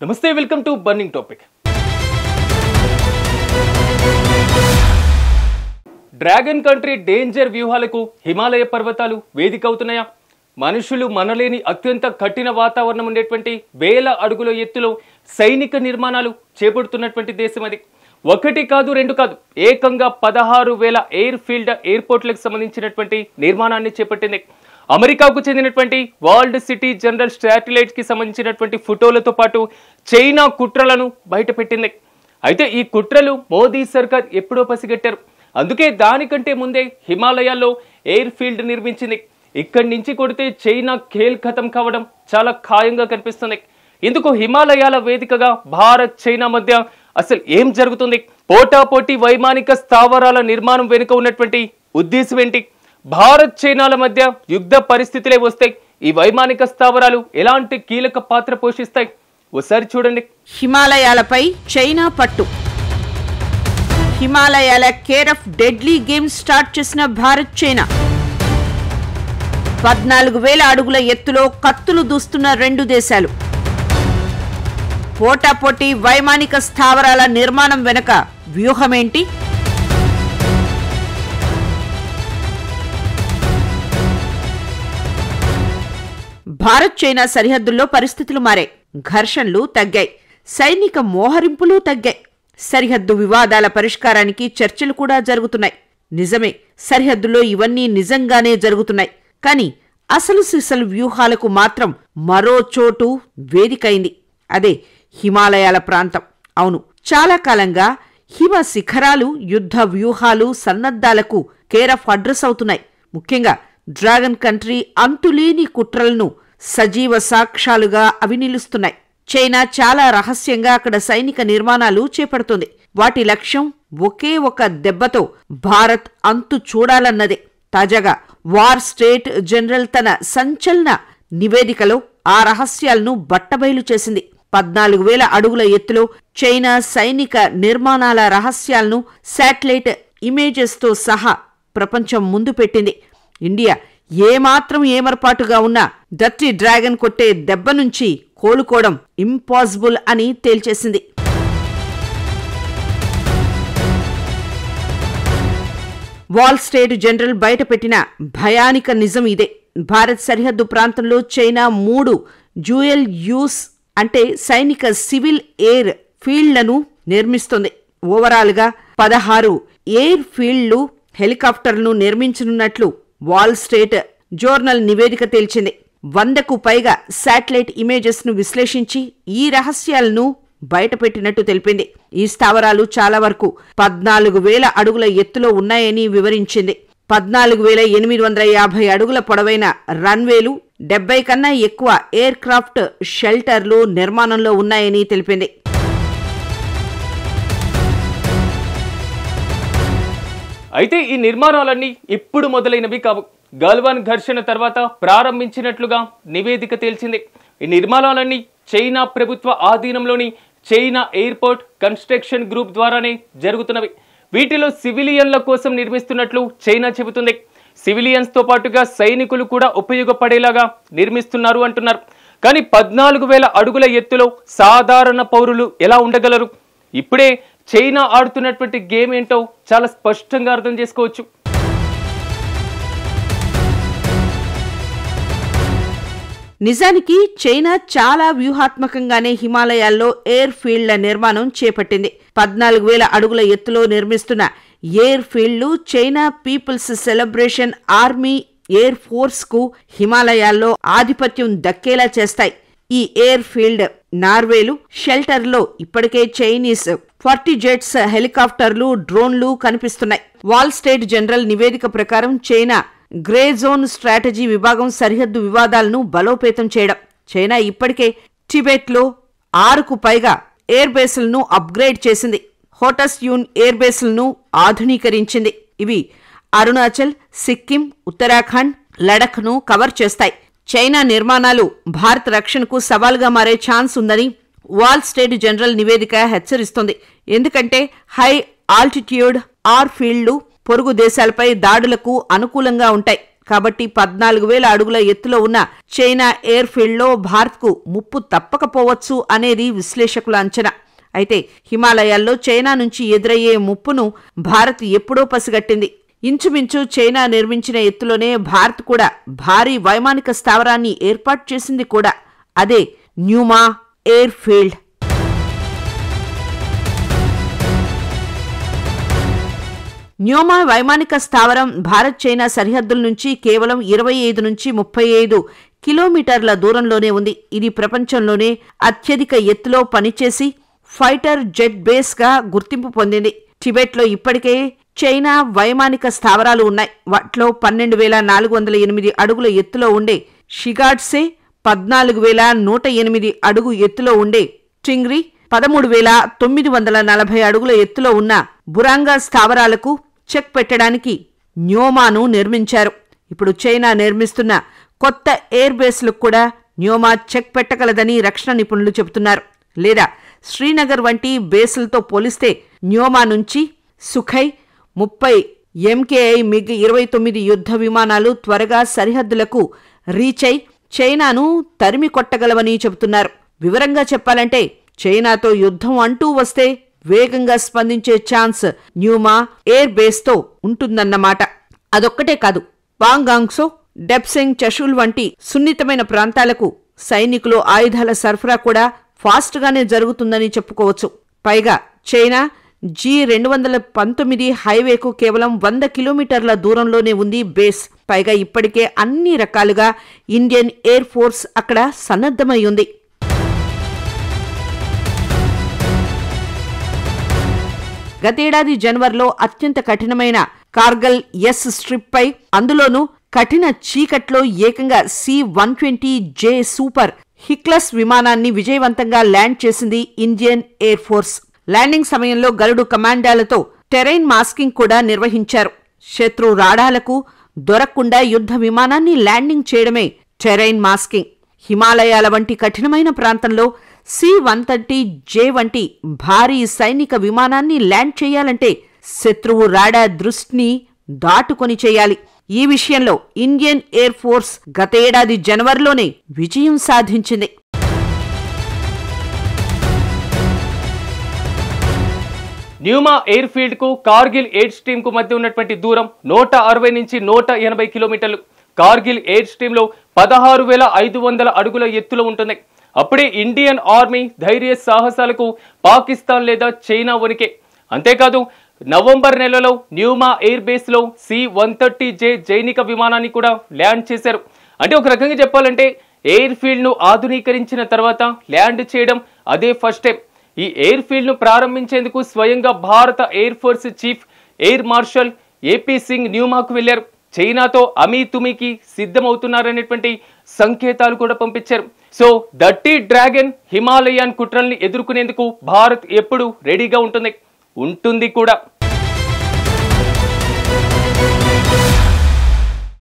నమస్తే, welcome to burning topic. Dragon country danger వ్యూహాలకు హిమాలయ పర్వతాలు వేదిక అవుతున్నాయా? మనుషులు మనలేని అత్యంత కఠిన వాతావరణం ఉండేటువంటి వేల అడుగుల ఎత్తులో సైనిక నిర్మాణాలు చేపడుతున్నటువంటి దేశం అది. ఒకటి కాదు, రెండు కాదు, ఏకంగా 16,000 ఎయిర్ ఫీల్డ్ ఎయిర్పోర్ట్లకు సంబంధించినటువంటి నిర్మాణాన్ని చేపట్టింది. అమెరికాకు చెందినటువంటి వరల్డ్ సిటీ జనరల్ శాటిలైట్ కి సంబంధించినటువంటి ఫోటోలతో పాటు చైనా కుట్రలను బయటపెట్టింది. అయితే ఈ కుట్రలు మోదీ సర్కార్ ఎప్పుడో పసిగట్టారు. అందుకే దానికంటే ముందే హిమాలయాల్లో ఎయిర్ ఫీల్డ్ నిర్మించింది. ఇక్కడి నుంచి కొడితే చైనా ఖేల్ ఖతం కావడం చాలా ఖాయంగా కనిపిస్తుంది. ఇందుకు హిమాలయాల వేదికగా భారత్ చైనా మధ్య అసలు ఏం జరుగుతుంది? పోటాపోటీ వైమానిక స్థావరాల నిర్మాణం వెనుక ఉన్నటువంటి ఉద్దేశం ఏంటి? భారత్ చైనాల మధ్య యుద్ధ పరిస్థితులే వస్తాయి. ఈ వైమానిక స్థావరాలు ఎలాంటి కీలక పాత్ర పోషిస్తాయి? ఒకసారి చూడండి. హిమాలయాలపై చైనా పట్టు. హిమాలయాల care of deadly game start చేసిన భారత్ చైనా. 14,000 అడుగుల ఎత్తులో కత్తులు దూస్తున్న రెండు దేశాలు. పోటాపోటీ వైమానిక స్థావరాల నిర్మాణం వెనుక వ్యూహమేంటి? భారత్ చైనా సరిహద్దుల్లో పరిస్థితులు మారాయి. ఘర్షణలు తగ్గాయి, సైనిక మోహరింపులు తగ్గాయి. సరిహద్దు వివాదాల పరిష్కారానికి చర్చలు కూడా జరుగుతున్నాయి. నిజమే, సరిహద్దులో ఇవన్నీ నిజంగానే జరుగుతున్నాయి. కానీ అసలు సిసలు వ్యూహాలకు మాత్రం మరో చోటు వేదికైంది. అదే హిమాలయాల ప్రాంతం. అవును, చాలా కాలంగా హిమ శిఖరాలు యుద్ధ వ్యూహాలు సన్నద్ధాలకు కేర్ ఆఫ్ అడ్రస్ అవుతున్నాయి. ముఖ్యంగా డ్రాగన్ కంట్రీ అంతులేని కుట్రలను సజీవ సాక్ష్యాలుగా అవి నిలుస్తున్నాయి. చైనా చాలా రహస్యంగా అక్కడ సైనిక నిర్మాణాలు చేపడుతుంది. వాటి లక్ష్యం ఒకే ఒక దెబ్బతో భారత్ అంతు చూడాలన్నదే. తాజాగా వార్ స్టేట్ జనరల్ తన సంచలన నివేదికలో ఆ రహస్యాలను బట్టబయలు చేసింది. 14,000 అడుగుల ఎత్తులో చైనా సైనిక నిర్మాణాల రహస్యాలను శాటిలైట్ ఇమేజెస్తో సహా ప్రపంచం ముందు పెట్టింది. ఇండియా ఏమాత్రం ఏమర్పాటుగా ఉన్నా డర్టీ డ్రాగన్ కొట్టే దెబ్బ నుంచి కోలుకోవడం ఇంపాసిబుల్ అని తేల్చేసింది. వాల్ స్ట్రీట్ జనరల్ బయటపెట్టిన భయానిక నిజం ఇదే. భారత్ సరిహద్దు ప్రాంతంలో చైనా 3 డ్యూయల్ యూస్ అంటే సైనిక సివిల్ ఎయిర్ ఫీల్డ్లను నిర్మిస్తోంది. ఓవరాల్గా 16 ఎయిర్ ఫీల్డ్లు హెలికాప్టర్లను నిర్మించనున్నట్లు వాల్ స్ట్రీట్ జోర్నల్ నివేదిక తేల్చింది. 100కు పైగా శాటిలైట్ ఇమేజెస్ ను విశ్లేషించి ఈ రహస్యాలను బయటపెట్టినట్టు తెలిపింది. ఈ స్థావరాలు చాలా వరకు 14,000 అడుగుల ఎత్తులో ఉన్నాయని వివరించింది. 14,850 అడుగుల పొడవైన రన్వేలు, 70 కన్నా ఎక్కువ ఎయిర్ క్రాఫ్ట్ షెల్టర్లు నిర్మాణంలో ఉన్నాయని తెలిపింది. అయితే ఈ నిర్మాణాలన్నీ ఇప్పుడు మొదలైనవి కావు. గల్వాన్ ఘర్షణ తర్వాత ప్రారంభించినట్లుగా నివేదిక తేల్చింది. ఈ నిర్మాణాలన్నీ చైనా ప్రభుత్వ ఆధీనంలోని చైనా ఎయిర్పోర్ట్ కన్స్ట్రక్షన్ గ్రూప్ ద్వారానే జరుగుతున్నవి. వీటిలో సివిలియన్ల కోసం నిర్మిస్తున్నట్లు చైనా చెబుతుంది. సివిలియన్స్ తో పాటుగా సైనికులు కూడా ఉపయోగపడేలాగా నిర్మిస్తున్నారు అంటున్నారు. కానీ 14,000 అడుగుల ఎత్తులో సాధారణ పౌరులు ఎలా ఉండగలరు? ఇప్పుడే చైనా ఆడుతున్నటువంటి గేమ్ ఏంటో చాలా స్పష్టంగా అర్థం చేసుకోవచ్చు. నిజానికి చైనా చాలా వ్యూహాత్మకంగానే హిమాలయాల్లో ఎయిర్ ఫీల్డ్ల నిర్మాణం చేపట్టింది. 14,000 అడుగుల ఎత్తులో నిర్మిస్తున్న ఎయిర్ ఫీల్డ్లు China people's liberation army air force కు హిమాలయాల్లో ఆధిపత్యం దక్కేలా చేస్తాయి. ఈ ఎయిర్ ఫీల్డ్ నార్వేలు షెల్టర్లో ఇప్పటికే చైనీస్ 40 జెట్స్ హెలికాప్టర్లు డ్రోన్లు కనిపిస్తున్నాయి. వాల్ స్ట్రీట్ జనరల్ నివేదిక ప్రకారం చైనా గ్రే జోన్ స్ట్రాటజీ విభాగం సరిహద్దు వివాదాలను బలోపేతం చేయడం. చైనా ఇప్పటికే టిబెట్లో 6కు పైగా ఎయిర్ బేస్లను అప్గ్రేడ్ చేసింది. హోటస్ యూన్ ఎయిర్ బేస్లను ఆధునీకరించింది. ఇవి అరుణాచల్, సిక్కిం, ఉత్తరాఖండ్, లడఖ్ ను కవర్ చేస్తాయి. చైనా నిర్మాణాలు భారత రక్షణకు సవాల్గా మారే ఛాన్స్ ఉందని వాల్ స్ట్రీట్ జనరల్ నివేదిక హెచ్చరిస్తోంది. ఎందుకంటే హై ఆల్టిట్యూడ్ ఆర్ ఫీల్డ్లు పొరుగు దేశాలపై దాడులకు అనుకూలంగా ఉంటాయి. కాబట్టి 14,000 అడుగుల ఎత్తులో ఉన్న చైనా ఎయిర్ ఫీల్డ్లో భారత్కు ముప్పు తప్పకపోవచ్చు అనేది విశ్లేషకుల అంచనా. అయితే హిమాలయాల్లో చైనా నుంచి ఎదురయ్యే ముప్పును భారత్ ఎప్పుడో పసిగట్టింది. ఇంచుమించు చైనా నిర్మించిన ఎత్తులోనే భారత్ కూడా భారీ వైమానిక స్థావరాన్ని ఏర్పాటు చేసింది కూడా. అదే న్యూమా ఎయిర్ ఫీల్డ్. న్యూమా వైమానిక స్థావరం భారత్ చైనా సరిహద్దుల నుంచి కేవలం 25 నుంచి 35 కిలోమీటర్ల దూరంలోనే ఉంది. ఇది ప్రపంచంలోనే అత్యధిక ఎత్తులో పనిచేసి ఫైటర్ జెట్ బేస్ గా గుర్తింపు పొందింది. టిబెట్లో ఇప్పటికే చైనా వైమానిక స్థావరాలు ఉన్నాయి. వాటిలో 12,408 అడుగుల ఎత్తులో ఉండే షిగాట్సే, 14,108 అడుగు ఎత్తులో ఉండే టింగ్రీ, 13,940 అడుగుల ఎత్తులో ఉన్న బురాంగా స్థావరాలకు చెక్ పెట్టడానికి న్యూమాను నిర్మించారు. ఇప్పుడు చైనా నిర్మిస్తున్న కొత్త ఎయిర్ బేస్లకు కూడా న్యూమా చెక్ పెట్టగలదని రక్షణ నిపుణులు చెబుతున్నారు. లేదా శ్రీనగర్ వంటి బేసులతో పోలిస్తే న్యూమా నుంచి సుఖై 30 MKI MiG-29 యుద్ధ విమానాలు త్వరగా సరిహద్దులకు రీచ్ అయి చైనాను తరిమి కొట్టగలవని చెబుతున్నారు. వివరంగా చెప్పాలంటే చైనాతో యుద్ధం అంటూ వస్తే వేగంగా స్పందించే ఛాన్స్ న్యూమా ఎయిర్ బేస్తో ఉంటుందన్నమాట. అదొక్కటే కాదు, పాంగాంగ్సో, డెప్సెంగ్, చషుల్ వంటి సున్నితమైన ప్రాంతాలకు సైనికులు ఆయుధాల సరఫరా కూడా ఫాస్ట్గానే జరుగుతుందని చెప్పుకోవచ్చు. పైగా చైనా G219 హైవేకు కేవలం 100 కిలోమీటర్ల దూరంలోనే ఉంది బేస్. పైగా ఇప్పటికే అన్ని రకాలుగా ఇండియన్ ఎయిర్ ఫోర్స్ అక్కడ సన్నద్ధమై ఉంది. గతేడాది జనవరిలో అత్యంత కఠినమైన కార్గిల్ ఎస్ స్ట్రిప్ పై, అందులోనూ కఠిన చీకట్లో ఏకంగా C-120J సూపర్ హిక్లస్ విమానాన్ని విజయవంతంగా ల్యాండ్ చేసింది ఇండియన్ ఎయిర్ ఫోర్స్. ల్యాండింగ్ సమయంలో గరుడు కమాండాలతో టెరైన్ మాస్కింగ్ కూడా నిర్వహించారు. శత్రు రాడాలకు దొరకకుండా యుద్ధ విమానాన్ని ల్యాండింగ్ చేయడమే టెరైన్ మాస్కింగ్. హిమాలయాల వంటి కఠినమైన ప్రాంతంలో C-130J వంటి భారీ సైనిక విమానాన్ని ల్యాండ్ చేయాలంటే శత్రువు రాడార్ దృష్టిని దాటుకొని చేయాలి. ఈ విషయంలో ఇండియన్ ఎయిర్ ఫోర్స్ గతేడాది జనవరిలోనే విజయం సాధించింది. న్యూమా ఎయిర్ ఫీల్డ్ కు కార్గిల్ ఎయిర్ స్ట్రీమ్ కు మధ్య ఉన్నటువంటి దూరం 160 నుంచి 180 కిలోమీటర్లు. కార్గిల్ ఎయిర్ స్ట్రీమ్ లో 16,500 అడుగుల ఎత్తులో ఉంటుంది. అప్పుడే ఇండియన్ ఆర్మీ ధైర్య సాహసాలకు పాకిస్తాన్ లేదా చైనా వణికే. అంతేకాదు నవంబర్ నెలలో న్యూమా ఎయిర్ బేస్ లో C-130J జైనిక విమానాన్ని కూడా ల్యాండ్ చేశారు. అంటే ఒక రకంగా చెప్పాలంటే ఎయిర్ ఫీల్డ్ ను ఆధునీకరించిన తర్వాత ల్యాండ్ చేయడం అదే ఫస్ట్ టైం. ఈ ఎయిర్ ఫీల్డ్ ను ప్రారంభించేందుకు స్వయంగా భారత air force chief air marshal AP Singh న్యూమాకు వెళ్లారు. చైనాతో అమీతుమీకి సిద్ధమవుతున్నారనేటువంటి సంకేతాలు కూడా పంపించారు. సో దట్టి డ్రాగన్ హిమాలయన్ కుట్రల్ని ఎదుర్కొనేందుకు భారత్ ఎప్పుడు రెడీగా ఉంటుంది కూడా.